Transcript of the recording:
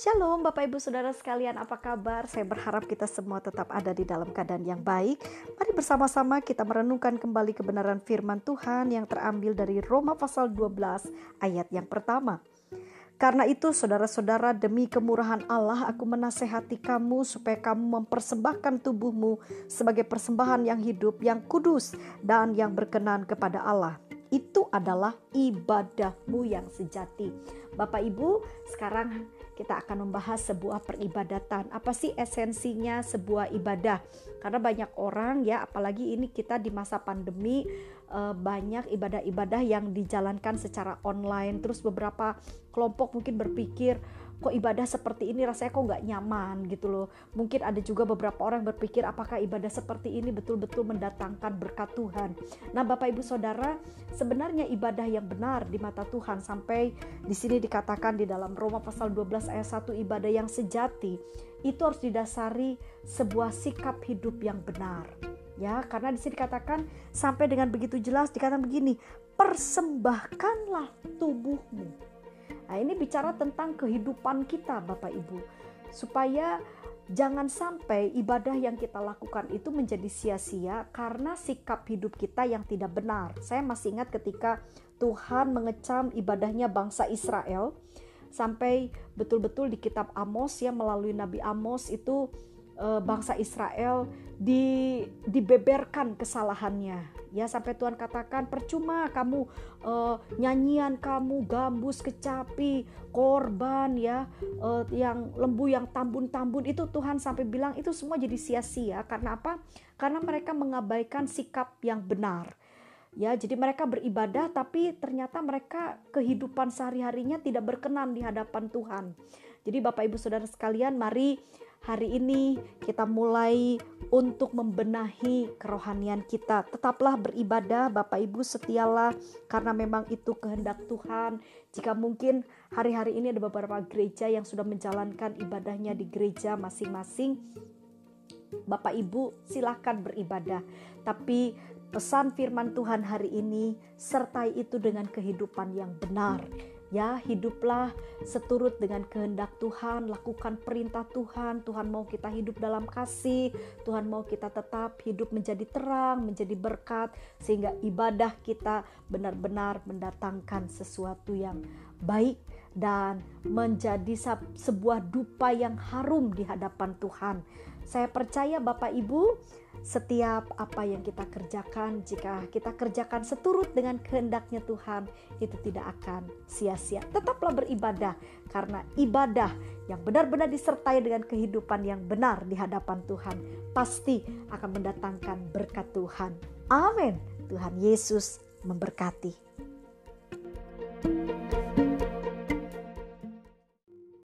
Shalom Bapak Ibu Saudara sekalian, apa kabar? Saya berharap kita semua tetap ada di dalam keadaan yang baik. Mari bersama-sama kita merenungkan kembali kebenaran firman Tuhan yang terambil dari Roma pasal 12 ayat yang pertama. Karena itu saudara-saudara, demi kemurahan Allah aku menasehati kamu supaya kamu mempersembahkan tubuhmu sebagai persembahan yang hidup, yang kudus dan yang berkenan kepada Allah. Itu adalah ibadahmu yang sejati. Bapak Ibu, sekarang kita akan membahas sebuah peribadatan. Apa sih esensinya sebuah ibadah? Karena banyak orang ya, apalagi ini kita di masa pandemi, banyak ibadah-ibadah yang dijalankan secara online. Terus beberapa kelompok mungkin berpikir, kok ibadah seperti ini rasanya kok gak nyaman gitu loh. Mungkin ada juga beberapa orang berpikir, apakah ibadah seperti ini betul-betul mendatangkan berkat Tuhan. Nah Bapak Ibu Saudara, sebenarnya ibadah yang benar di mata Tuhan, sampai di sini dikatakan di dalam Roma pasal 12 ayat 1, ibadah yang sejati itu harus didasari sebuah sikap hidup yang benar. Ya, karena di sini dikatakan sampai dengan begitu jelas, dikatakan begini, persembahkanlah tubuhmu. Nah, ini bicara tentang kehidupan kita Bapak Ibu, supaya jangan sampai ibadah yang kita lakukan itu menjadi sia-sia karena sikap hidup kita yang tidak benar. Saya masih ingat ketika Tuhan mengecam ibadahnya bangsa Israel, sampai betul-betul di kitab Amos ya, melalui Nabi Amos itu bangsa Israel dibeberkan kesalahannya ya, sampai Tuhan katakan percuma kamu nyanyian kamu, gambus, kecapi, korban ya, yang lembu, yang tambun-tambun itu Tuhan sampai bilang itu semua jadi sia-sia. Karena apa? Karena mereka mengabaikan sikap yang benar. Ya, jadi mereka beribadah tapi ternyata mereka kehidupan sehari-harinya tidak berkenan di hadapan Tuhan. Jadi Bapak Ibu Saudara sekalian, mari hari ini kita mulai untuk membenahi kerohanian kita. Tetaplah beribadah Bapak Ibu, setialah karena memang itu kehendak Tuhan. Jika mungkin hari-hari ini ada beberapa gereja yang sudah menjalankan ibadahnya di gereja masing-masing, Bapak Ibu silakan beribadah. Tapi pesan firman Tuhan hari ini, sertai itu dengan kehidupan yang benar. Ya, hiduplah seturut dengan kehendak Tuhan, lakukan perintah Tuhan. Tuhan mau kita hidup dalam kasih, Tuhan mau kita tetap hidup menjadi terang, menjadi berkat, sehingga ibadah kita benar-benar mendatangkan sesuatu yang baik dan menjadi sebuah dupa yang harum di hadapan Tuhan. Saya percaya Bapak Ibu, setiap apa yang kita kerjakan, jika kita kerjakan seturut dengan kehendaknya Tuhan, itu tidak akan sia-sia. Tetaplah beribadah, karena ibadah yang benar-benar disertai dengan kehidupan yang benar di hadapan Tuhan pasti akan mendatangkan berkat Tuhan. Amin. Tuhan Yesus memberkati.